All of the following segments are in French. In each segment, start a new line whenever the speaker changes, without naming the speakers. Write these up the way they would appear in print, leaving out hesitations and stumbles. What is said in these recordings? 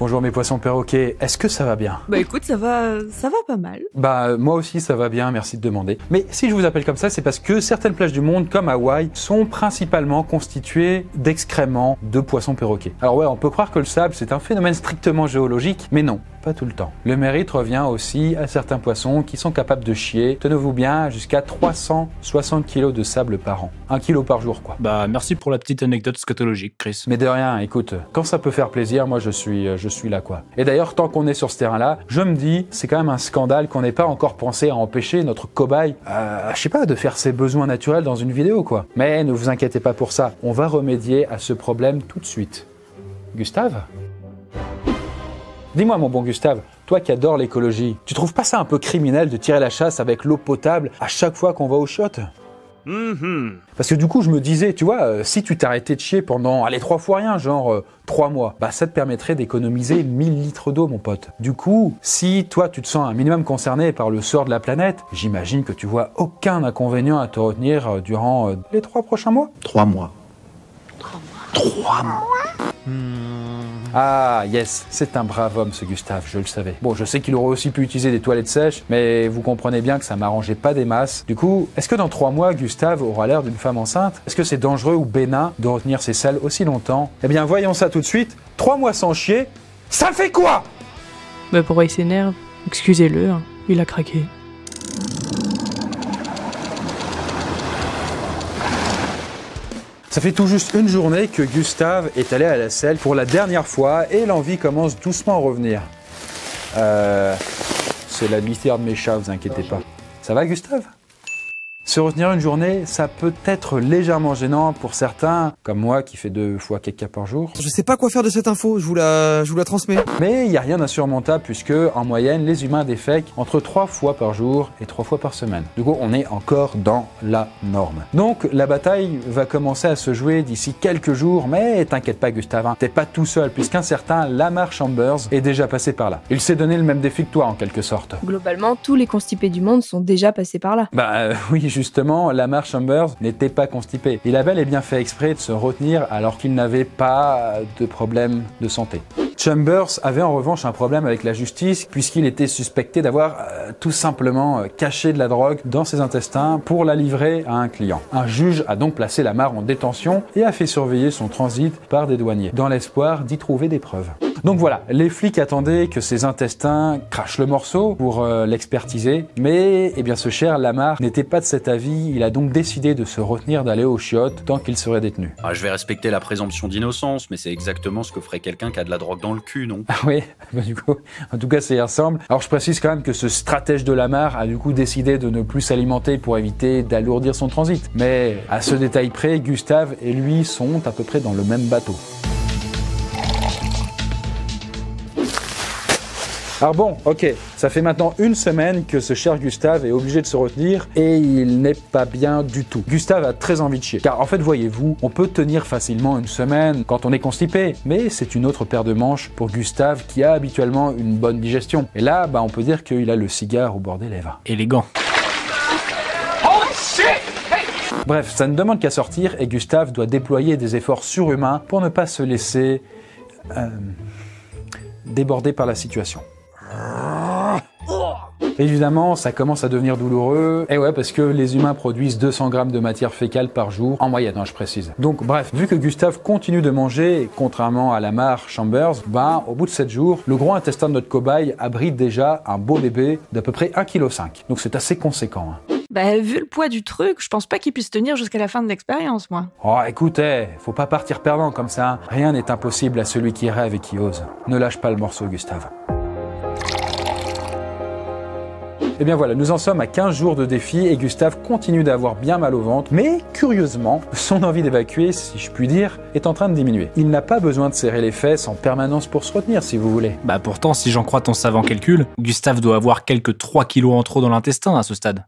Bonjour mes poissons perroquets, est-ce que ça va bien?
Bah écoute, ça va pas mal.
Bah moi aussi ça va bien, merci de demander. Mais si je vous appelle comme ça, c'est parce que certaines plages du monde, comme Hawaï, sont principalement constituées d'excréments de poissons perroquets. Alors ouais, on peut croire que le sable c'est un phénomène strictement géologique, mais non. Pas tout le temps. Le mérite revient aussi à certains poissons qui sont capables de chier, tenez-vous bien, jusqu'à 360 kg de sable par an. 1 kg par jour quoi.
Bah merci pour la petite anecdote scatologique, Chris.
Mais de rien, écoute, quand ça peut faire plaisir, moi je suis là quoi. Et d'ailleurs, tant qu'on est sur ce terrain-là, je me dis, c'est quand même un scandale qu'on n'ait pas encore pensé à empêcher notre cobaye, je sais pas, de faire ses besoins naturels dans une vidéo quoi. Mais ne vous inquiétez pas pour ça, on va remédier à ce problème tout de suite. Gustave ? Dis-moi mon bon Gustave, toi qui adores l'écologie, tu trouves pas ça un peu criminel de tirer la chasse avec l'eau potable à chaque fois qu'on va au chiottes? Parce que du coup je me disais, tu vois, si tu t'arrêtais de chier pendant, 3 fois rien, genre 3 mois, bah ça te permettrait d'économiser 1000 litres d'eau mon pote. Du coup, si toi tu te sens un minimum concerné par le sort de la planète, j'imagine que tu vois aucun inconvénient à te retenir durant les 3 prochains mois.
3 mois.
3 mois. Ah yes, c'est un brave homme ce Gustave, je le savais. Bon, je sais qu'il aurait aussi pu utiliser des toilettes sèches, mais vous comprenez bien que ça m'arrangeait pas des masses. Du coup, est-ce que dans 3 mois, Gustave aura l'air d'une femme enceinte? Est-ce que c'est dangereux ou bénin de retenir ses selles aussi longtemps? Eh bien, voyons ça tout de suite. 3 mois sans chier, ça fait quoi?
Bah pourquoi il s'énerve? Excusez-le, hein. Il a craqué.
Ça fait tout juste une journée que Gustave est allé à la selle pour la dernière fois et l'envie commence doucement à revenir. C'est la litière de mes chats, vous inquiétez pas. Ça va Gustave? Se retenir une journée, ça peut être légèrement gênant pour certains, comme moi qui fais 2 fois caca par jour.
Je sais pas quoi faire de cette info, je vous la transmets.
Mais il n'y a rien d'insurmontable puisque, en moyenne, les humains défèquent entre 3 fois par jour et 3 fois par semaine. Du coup, on est encore dans la norme. Donc, la bataille va commencer à se jouer d'ici quelques jours, mais t'inquiète pas Gustave, hein, t'es pas tout seul puisqu'un certain Lamar Chambers est déjà passé par là. Il s'est donné le même défi que toi en quelque sorte.
Globalement, tous les constipés du monde sont déjà passés par là.
Bah oui, justement, Lamar Chambers n'était pas constipé. Il a bel et bien fait exprès de se retenir alors qu'il n'avait pas de problème de santé. Chambers avait en revanche un problème avec la justice puisqu'il était suspecté d'avoir tout simplement caché de la drogue dans ses intestins pour la livrer à un client. Un juge a donc placé Lamar en détention et a fait surveiller son transit par des douaniers dans l'espoir d'y trouver des preuves. Donc voilà, les flics attendaient que ses intestins crachent le morceau pour l'expertiser, mais eh bien ce cher Lamar n'était pas de cet avis, il a donc décidé de se retenir d'aller aux chiottes tant qu'il serait détenu.
Ah, je vais respecter la présomption d'innocence, mais c'est exactement ce que ferait quelqu'un qui a de la drogue dans le cul, non?
Ah oui, bah du coup, en tout cas ça y ressemble. Alors je précise quand même que ce stratège de Lamar a du coup décidé de ne plus s'alimenter pour éviter d'alourdir son transit. Mais à ce détail près, Gustave et lui sont à peu près dans le même bateau. Alors bon, ok, ça fait maintenant 1 semaine que ce cher Gustave est obligé de se retenir et il n'est pas bien du tout. Gustave a très envie de chier. Car en fait, voyez-vous, on peut tenir facilement 1 semaine quand on est constipé. Mais c'est une autre paire de manches pour Gustave qui a habituellement une bonne digestion. Et là, bah, on peut dire qu'il a le cigare au bord des lèvres.
Élégant.
Bref, ça ne demande qu'à sortir et Gustave doit déployer des efforts surhumains pour ne pas se laisser déborder par la situation. Évidemment, ça commence à devenir douloureux. Et ouais, parce que les humains produisent 200 grammes de matière fécale par jour, en moyenne, hein, je précise. Donc bref, vu que Gustave continue de manger, contrairement à Lamar Chambers, ben, au bout de 7 jours, le gros intestin de notre cobaye abrite déjà un beau bébé d'à peu près 1,5 kg. Donc c'est assez conséquent. Hein.
Bah vu le poids du truc, je pense pas qu'il puisse tenir jusqu'à la fin de l'expérience, moi.
Oh écoutez, faut pas partir perdant comme ça. Rien n'est impossible à celui qui rêve et qui ose. Ne lâche pas le morceau, Gustave. Et bien voilà, nous en sommes à 15 jours de défi et Gustave continue d'avoir bien mal au ventre, mais curieusement, son envie d'évacuer, si je puis dire, est en train de diminuer. Il n'a pas besoin de serrer les fesses en permanence pour se retenir, si vous voulez.
Bah pourtant, si j'en crois ton savant calcul, Gustave doit avoir quelques 3 kilos en trop dans l'intestin à ce stade.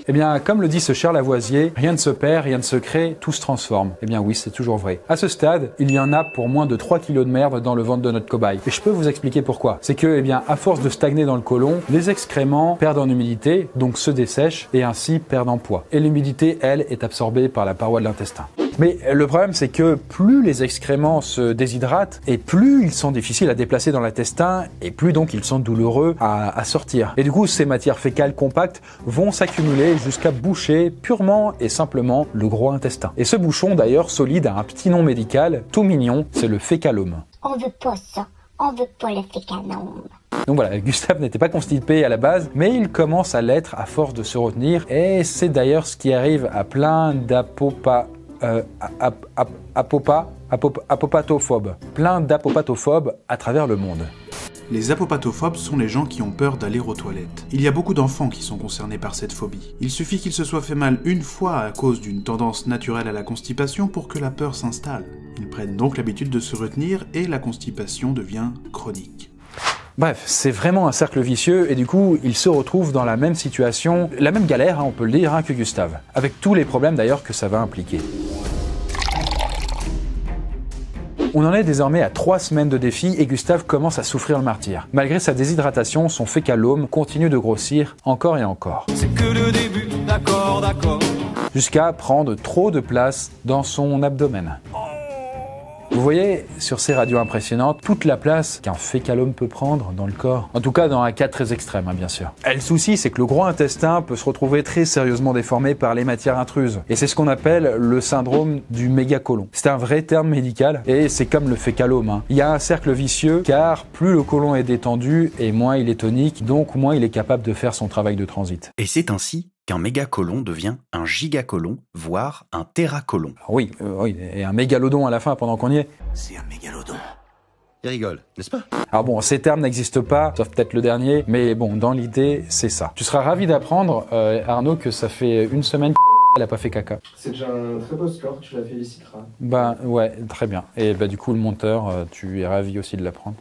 Eh bien, comme le dit ce cher Lavoisier, rien ne se perd, rien ne se crée, tout se transforme. Eh bien oui, c'est toujours vrai. À ce stade, il y en a pour moins de 3 kilos de merde dans le ventre de notre cobaye. Et je peux vous expliquer pourquoi. C'est que, eh bien, à force de stagner dans le côlon, les excréments perdent en humidité, donc se dessèchent, et ainsi perdent en poids. Et l'humidité, elle, est absorbée par la paroi de l'intestin. Mais le problème, c'est que plus les excréments se déshydratent, et plus ils sont difficiles à déplacer dans l'intestin, et plus donc ils sont douloureux à sortir. Et du coup, ces matières fécales compactes vont s'accumuler jusqu'à boucher purement et simplement le gros intestin. Et ce bouchon, d'ailleurs, solide, a un petit nom médical, tout mignon, c'est le fécalome.
On veut pas ça, on veut pas le fécalome.
Donc voilà, Gustave n'était pas constipé à la base, mais il commence à l'être à force de se retenir, et c'est d'ailleurs ce qui arrive à plein apopatophobes. Plein d'apopatophobes à travers le monde.
Les apopatophobes sont les gens qui ont peur d'aller aux toilettes. Il y a beaucoup d'enfants qui sont concernés par cette phobie. Il suffit qu'ils se soient fait mal une fois à cause d'une tendance naturelle à la constipation pour que la peur s'installe. Ils prennent donc l'habitude de se retenir et la constipation devient chronique.
Bref, c'est vraiment un cercle vicieux et du coup, il se retrouve dans la même situation, la même galère, on peut le dire, que Gustave. Avec tous les problèmes d'ailleurs que ça va impliquer. On en est désormais à 3 semaines de défi et Gustave commence à souffrir le martyre. Malgré sa déshydratation, son fécalome continue de grossir encore et encore.
C'est que le début, d'accord, d'accord.
Jusqu'à prendre trop de place dans son abdomen. Vous voyez, sur ces radios impressionnantes, toute la place qu'un fécalome peut prendre dans le corps. En tout cas, dans un cas très extrême, bien sûr. Et le souci, c'est que le gros intestin peut se retrouver très sérieusement déformé par les matières intruses. Et c'est ce qu'on appelle le syndrome du mégacolon. C'est un vrai terme médical, et c'est comme le fécalome. Il y a un cercle vicieux, car plus le côlon est détendu, et moins il est tonique, donc moins il est capable de faire son travail de transit.
Et c'est ainsi qu'un mégacolon devient un gigacolon, voire un téracolon.
Oui, et un mégalodon à la fin pendant qu'on y est.
C'est un mégalodon.
Il rigole, n'est-ce pas?
Alors bon, ces termes n'existent pas, sauf peut-être le dernier, mais bon, dans l'idée, c'est ça. Tu seras ravi d'apprendre, Arnaud, que ça fait 1 semaine qu'elle a pas fait caca.
C'est déjà un très beau score, tu la féliciteras.
Bah ouais, très bien. Et bah du coup, le monteur, tu es ravi aussi de l'apprendre.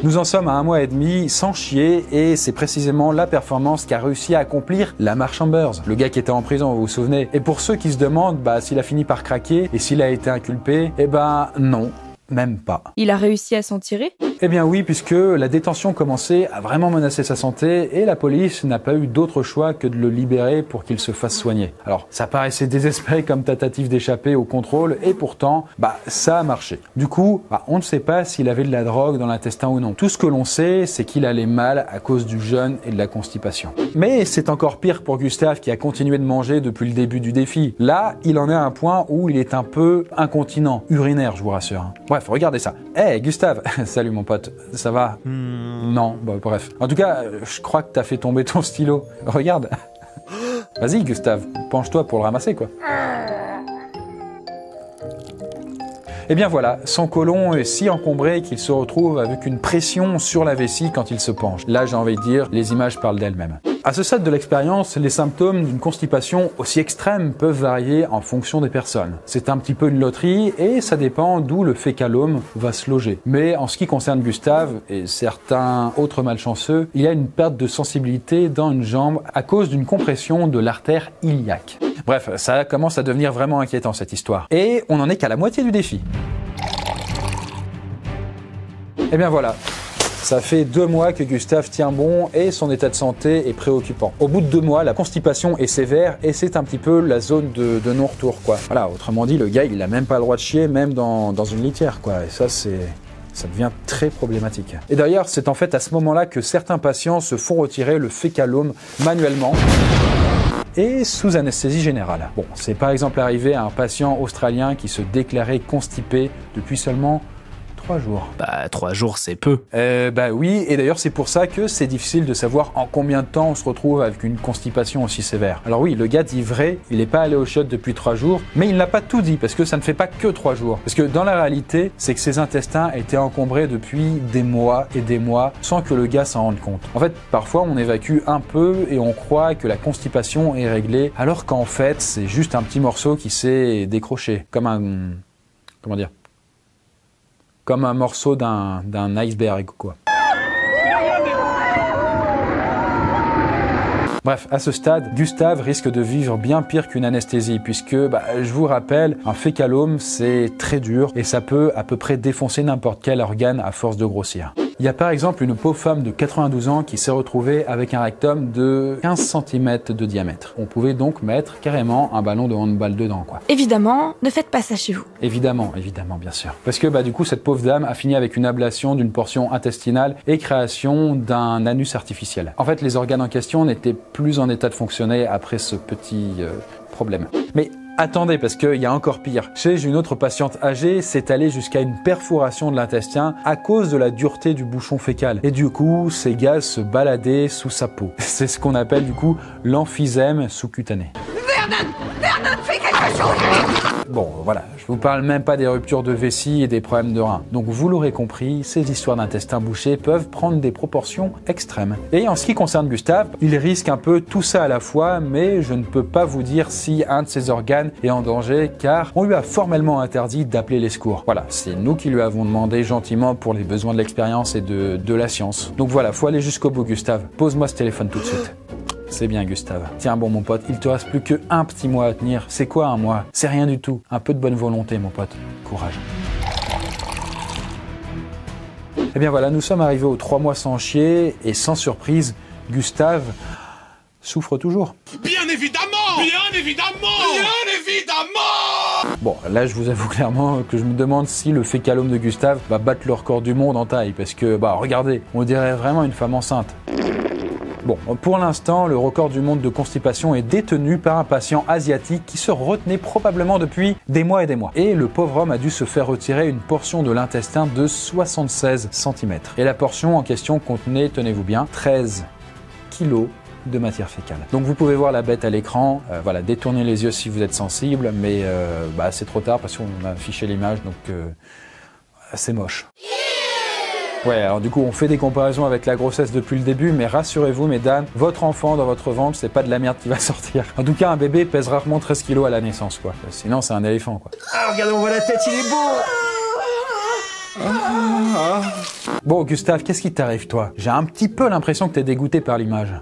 Nous en sommes à 1 mois et demi sans chier et c'est précisément la performance qu'a réussi à accomplir Lamar Chambers, le gars qui était en prison, vous vous souvenez. Et pour ceux qui se demandent s'il a fini par craquer et s'il a été inculpé, non. Même pas.
Il a réussi à s'en tirer?
Eh bien oui, puisque la détention commençait à vraiment menacer sa santé et la police n'a pas eu d'autre choix que de le libérer pour qu'il se fasse soigner. Alors, ça paraissait désespéré comme tentative d'échapper au contrôle et pourtant, ça a marché. Du coup, on ne sait pas s'il avait de la drogue dans l'intestin ou non. Tout ce que l'on sait, c'est qu'il allait mal à cause du jeûne et de la constipation. Mais c'est encore pire pour Gustave qui a continué de manger depuis le début du défi. Là, il en est à un point où il est un peu incontinent, urinaire, je vous rassure. Bref, regardez ça. Hey Gustave, salut mon pote, ça va? Non, bref. En tout cas, je crois que t'as fait tomber ton stylo. Regarde. Vas-y Gustave, penche-toi pour le ramasser quoi. Et bien voilà, son côlon est si encombré qu'il se retrouve avec une pression sur la vessie quand il se penche. Là, j'ai envie de dire, les images parlent d'elles-mêmes. À ce stade de l'expérience, les symptômes d'une constipation aussi extrême peuvent varier en fonction des personnes. C'est un petit peu une loterie et ça dépend d'où le fécalome va se loger. Mais en ce qui concerne Gustave et certains autres malchanceux, il y a une perte de sensibilité dans une jambe à cause d'une compression de l'artère iliaque. Bref, ça commence à devenir vraiment inquiétant cette histoire. Et on n'en est qu'à la moitié du défi. Et bien voilà. Ça fait 2 mois que Gustave tient bon et son état de santé est préoccupant. Au bout de 2 mois, la constipation est sévère et c'est un petit peu la zone de non-retour, quoi. Voilà, autrement dit, le gars, il a même pas le droit de chier, même dans une litière, quoi. Et ça devient très problématique. Et d'ailleurs, c'est en fait à ce moment-là que certains patients se font retirer le fécalome manuellement et sous anesthésie générale. Bon, c'est par exemple arrivé à un patient australien qui se déclarait constipé depuis seulement 3 jours.
3 jours, c'est peu.
Oui, et d'ailleurs c'est pour ça que c'est difficile de savoir en combien de temps on se retrouve avec une constipation aussi sévère. Alors oui, le gars dit vrai, il n'est pas allé au chiottes depuis 3 jours, mais il n'a pas tout dit, parce que ça ne fait pas que 3 jours. Parce que dans la réalité, c'est que ses intestins étaient encombrés depuis des mois et des mois, sans que le gars s'en rende compte. En fait, parfois on évacue un peu et on croit que la constipation est réglée, alors qu'en fait, c'est juste un petit morceau qui s'est décroché, comme un... comment dire ? Comme un morceau d'un iceberg, quoi. Bref, à ce stade, Gustave risque de vivre bien pire qu'une anesthésie, puisque, je vous rappelle, un fécalome, c'est très dur et ça peut à peu près défoncer n'importe quel organe à force de grossir. Il y a par exemple une pauvre femme de 92 ans qui s'est retrouvée avec un rectum de 15 cm de diamètre. On pouvait donc mettre carrément un ballon de handball dedans, quoi.
Évidemment, ne faites pas ça chez vous.
Évidemment, bien sûr. Parce que du coup, cette pauvre dame a fini avec une ablation d'une portion intestinale et création d'un anus artificiel. En fait, les organes en question n'étaient plus en état de fonctionner après ce petit problème. Mais attendez, parce qu'il y a encore pire. Chez une autre patiente âgée, c'est allé jusqu'à une perforation de l'intestin à cause de la dureté du bouchon fécal. Et du coup, ces gaz se baladaient sous sa peau. C'est ce qu'on appelle du coup l'emphysème sous-cutané. Vernon, fais quelque chose! Bon, voilà, je vous parle même pas des ruptures de vessie et des problèmes de reins. Donc vous l'aurez compris, ces histoires d'intestin bouché peuvent prendre des proportions extrêmes. Et en ce qui concerne Gustave, il risque un peu tout ça à la fois, mais je ne peux pas vous dire si un de ses organes est en danger, car on lui a formellement interdit d'appeler les secours. Voilà, c'est nous qui lui avons demandé gentiment pour les besoins de l'expérience et de la science. Donc voilà, faut aller jusqu'au bout, Gustave. Pose-moi ce téléphone tout de suite. C'est bien, Gustave. Tiens bon, mon pote, il te reste plus qu'un petit mois à tenir. C'est quoi un mois? C'est rien du tout. Un peu de bonne volonté, mon pote. Courage. Eh bien voilà, nous sommes arrivés aux 3 mois sans chier, et sans surprise, Gustave souffre toujours.
Bien évidemment! Bien évidemment! Bien évidemment!
Bon, là je vous avoue clairement que je me demande si le fécalome de Gustave va battre le record du monde en taille, parce que, regardez, on dirait vraiment une femme enceinte. Bon, pour l'instant, le record du monde de constipation est détenu par un patient asiatique qui se retenait probablement depuis des mois et des mois. Et le pauvre homme a dû se faire retirer une portion de l'intestin de 76 cm. Et la portion en question contenait, tenez-vous bien, 13 kg de matière fécale. Donc vous pouvez voir la bête à l'écran, voilà, détournez les yeux si vous êtes sensible, mais c'est trop tard parce qu'on a affiché l'image, donc c'est moche. Ouais, alors du coup, on fait des comparaisons avec la grossesse depuis le début, mais rassurez-vous, mesdames, votre enfant dans votre ventre, c'est pas de la merde qui va sortir. En tout cas, un bébé pèse rarement 13 kg à la naissance, quoi. Sinon, c'est un éléphant, quoi.
Ah, regardez, on voit la tête, il est beau!
Bon, Gustave, qu'est-ce qui t'arrive, toi? J'ai un petit peu l'impression que t'es dégoûté par l'image.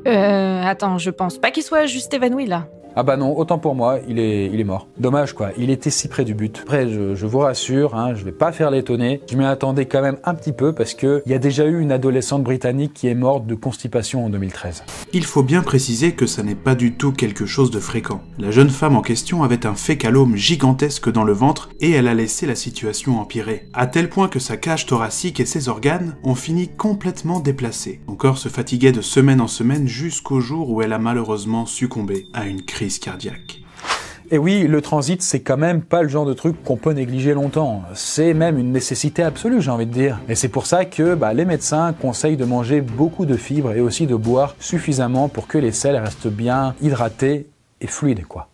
Attends, je pense pas qu'il soit juste évanoui, là.
Ah bah non, autant pour moi, il est mort. Dommage quoi, il était si près du but. Après, je vous rassure, je vais pas faire l'étonner. Je m'y attendais quand même un petit peu parce que il y a déjà eu une adolescente britannique qui est morte de constipation en 2013.
Il faut bien préciser que ça n'est pas du tout quelque chose de fréquent. La jeune femme en question avait un fécalome gigantesque dans le ventre et elle a laissé la situation empirer. À tel point que sa cage thoracique et ses organes ont fini complètement déplacés. Son corps se fatiguait de semaine en semaine jusqu'au jour où elle a malheureusement succombé à une crise cardiaque.
Et oui, le transit, c'est quand même pas le genre de truc qu'on peut négliger longtemps. C'est même une nécessité absolue, j'ai envie de dire. Et c'est pour ça que les médecins conseillent de manger beaucoup de fibres et aussi de boire suffisamment pour que les selles restent bien hydratées et fluides, quoi.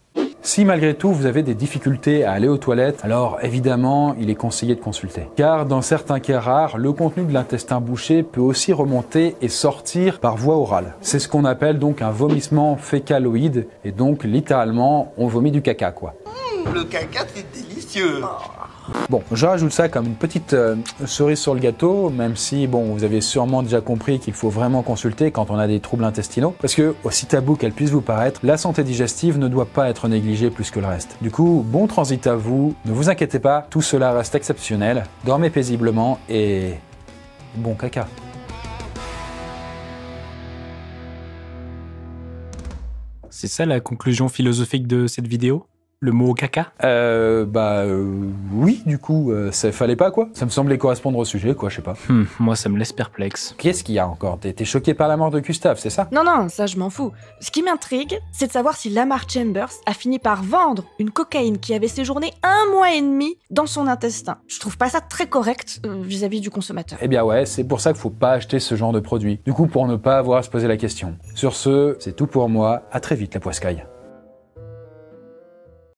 Si malgré tout vous avez des difficultés à aller aux toilettes, alors évidemment il est conseillé de consulter. Car dans certains cas rares, le contenu de l'intestin bouché peut aussi remonter et sortir par voie orale. C'est ce qu'on appelle donc un vomissement fécaloïde, et donc littéralement on vomit du caca quoi.
Le caca c'est délicieux.
Bon, je rajoute ça comme une petite cerise sur le gâteau, même si, vous avez sûrement déjà compris qu'il faut vraiment consulter quand on a des troubles intestinaux, parce que, aussi tabou qu'elle puisse vous paraître, la santé digestive ne doit pas être négligée plus que le reste. Du coup, bon transit à vous, ne vous inquiétez pas, tout cela reste exceptionnel, dormez paisiblement et bon caca.
C'est ça la conclusion philosophique de cette vidéo? Le mot caca?
Oui, du coup, ça fallait pas, quoi. Ça me semblait correspondre au sujet, quoi, je sais pas.
Moi, ça me laisse perplexe.
Qu'est-ce qu'il y a encore? T'es choqué par la mort de Gustave, c'est ça?
Non, ça je m'en fous. Ce qui m'intrigue, c'est de savoir si Lamar Chambers a fini par vendre une cocaïne qui avait séjourné 1 mois et demi dans son intestin. Je trouve pas ça très correct vis-à-vis du consommateur.
Eh bien ouais, c'est pour ça qu'il faut pas acheter ce genre de produit. Du coup, pour ne pas avoir à se poser la question. Sur ce, c'est tout pour moi. À très vite, la poiscaille.